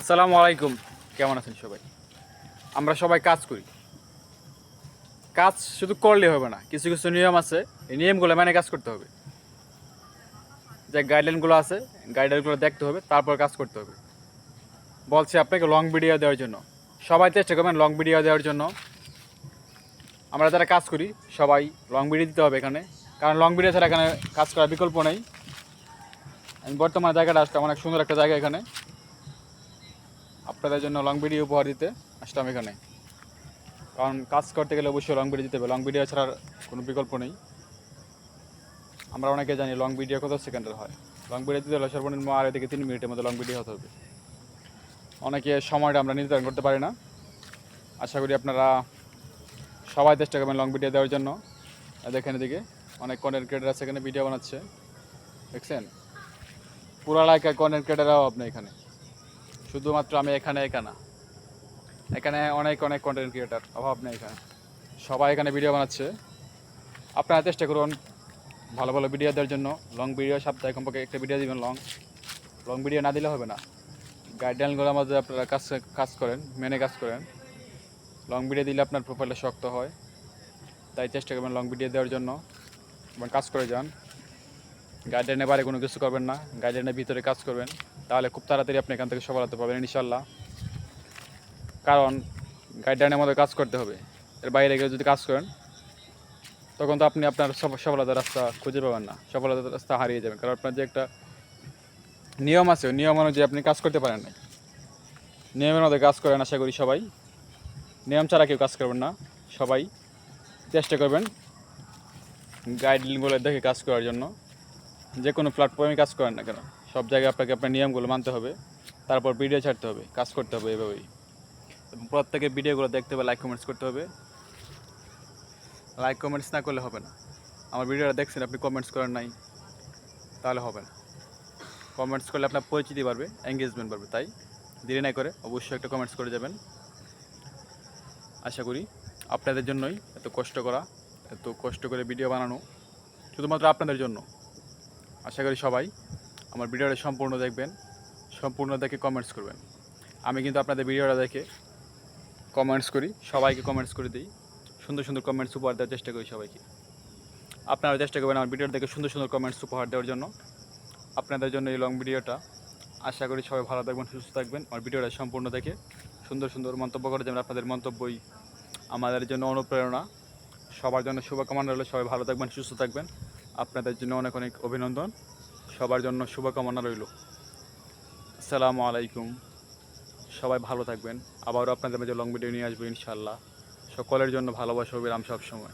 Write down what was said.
আসসালামু আলাইকুম। কেমন আছেন সবাই? আমরা সবাই কাজ করি। কাজ শুধু করলেই হবে না, কিছু কিছু নিয়ম আছে। এই নিয়মগুলো মেনে কাজ করতে হবে। যে গাইডলাইনগুলো আছে, গাইডলাইনগুলো দেখতে হবে, তারপর কাজ করতে হবে। বলছি আপনাকে লং ভিডিও দেওয়ার জন্য। সবাই চেষ্টা করবেন লং ভিডিও দেওয়ার জন্য। আমরা যারা কাজ করি সবাই লং ভিডিও দিতে হবে এখানে, কারণ লং ভিডিও ছাড়া এখানে কাজ করার বিকল্প নেই। আমি বর্তমানে জায়গাটা আসলাম, অনেক সুন্দর একটা জায়গা এখানে। আপনাদের জন্য লং ভিডিও উপহার দিতে আসলাম এখানে, কারণ কাজ করতে গেলে অবশ্যই লং ভিডিও দিতে হবে। লং ভিডিও ছাড়ার কোনো বিকল্প নেই। আমরা অনেকে জানি লং ভিডিও কত সেকেন্ডের হয়। লং ভিডিও দিতে হলে সর্বনিম্ন 2.5 থেকে 3 মিনিটের মধ্যে লং ভিডিও হতে হবে। অনেকে সময়টা আমরা নির্ধারণ করতে পারি না। আশা করি আপনারা সবাই চেষ্টা করবেন লং ভিডিও দেওয়ার জন্য। দেখেন এদিকে অনেক কন্টেন্ট ক্রিয়েটার আছে, এখানে ভিডিও বানাচ্ছে, দেখছেন? পুরো এলাকায় কন্টেন্ট ক্রিয়েটারও আপনি এখানে, শুধুমাত্র আমি এখানে একা না, এখানে অনেক অনেক কন্টেন্ট ক্রিয়েটার, অভাব নেই এখানে। সবাই এখানে ভিডিও বানাচ্ছে। আপনারা চেষ্টা করুন ভালো ভালো ভিডিও দেওয়ার জন্য। লং ভিডিও সপ্তাহে কমপক্ষে একটা ভিডিও দিবেন। লং ভিডিও না দিলে হবে না। গাইডলাইনগুলোর মধ্যে আপনারা কাজ করেন, মেনে কাজ করেন। লং ভিডিও দিলে আপনার প্রোফাইলটা শক্ত হয়, তাই চেষ্টা করবেন লং ভিডিও দেওয়ার জন্য এবং কাজ করে যান। গাইডলাইনের বাইরে কোনো কিছু করবেন না, গাইডলাইনের ভিতরে কাজ করবেন, তাহলে খুব তাড়াতাড়ি আপনি এখান থেকে সফলতা পাবেন ইনশাল্লাহ। কারণ গাইডলাইনের মধ্যে কাজ করতে হবে, এর বাইরে গিয়ে যদি কাজ করেন তখন তো আপনি আপনার সফলতার রাস্তা খুঁজে পাবেন না, সফলতার রাস্তা হারিয়ে যাবেন। কারণ আপনার যে একটা নিয়ম আছে, ওই নিয়ম অনুযায়ী আপনি কাজ করতে পারেন না। নিয়মের মধ্যে কাজ করেন, আশা করি সবাই। নিয়ম ছাড়া কেউ কাজ করবেন না। সবাই চেষ্টা করবেন গাইডলাইনগুলো দেখে কাজ করার জন্য। যে কোনো প্ল্যাটফর্মে কাজ করেন না কেন, সব জায়গায় আপনাকে আপনার নিয়মগুলো মানতে হবে, তারপর ভিডিও ছাড়তে হবে, কাজ করতে হবে এভাবেই। এবং প্রত্যেকের ভিডিওগুলো দেখতে হবে, লাইক কমেন্টস করতে হবে। লাইক কমেন্টস না করলে হবে না। আমার ভিডিওটা দেখছেন, আপনি কমেন্টস করেন নাই, তাহলে হবে না। কমেন্টস করলে আপনার পরিচিতি বাড়বে, এঙ্গেজমেন্ট বাড়বে। তাই দেরি না করে অবশ্যই একটা কমেন্টস করে যাবেন। আশা করি আপনাদের জন্যই এত কষ্ট করা, এত কষ্ট করে ভিডিও বানানো, শুধুমাত্র আপনাদের জন্য। আশা করি সবাই আমার ভিডিওটা সম্পূর্ণ দেখবেন, সম্পূর্ণ দেখে কমেন্টস করবেন। আমি কিন্তু আপনাদের ভিডিওটা দেখে কমেন্টস করি, সবাইকে কমেন্টস করে দিই, সুন্দর সুন্দর কমেন্টস উপহার দেওয়ার চেষ্টা করি সবাইকে। আপনারা চেষ্টা করবেন আমার ভিডিওটা দেখে সুন্দর সুন্দর কমেন্টস উপহার দেওয়ার জন্য। আপনাদের জন্য এই লং ভিডিওটা। আশা করি সবাই ভালো থাকবেন, সুস্থ থাকবেন। আমার ভিডিওটা সম্পূর্ণ দেখে সুন্দর সুন্দর মন্তব্য করে যাবেন। আপনাদের মন্তব্যই আমাদের জন্য অনুপ্রেরণা। সবার জন্য শুভকামনা রইল, সবাই ভালো থাকবেন, সুস্থ থাকবেন। আপনাদের জন্য অনেক অনেক অভিনন্দন। সবার জন্য শুভকামনা রইল। আসসালামু আলাইকুম। সবাই ভালো থাকবেন। আবারও আপনাদের মাঝে লং ভিডিও নিয়ে আসবো ইনশাআল্লাহ। সকলের জন্য ভালোবাসা অবিরাম সবসময়।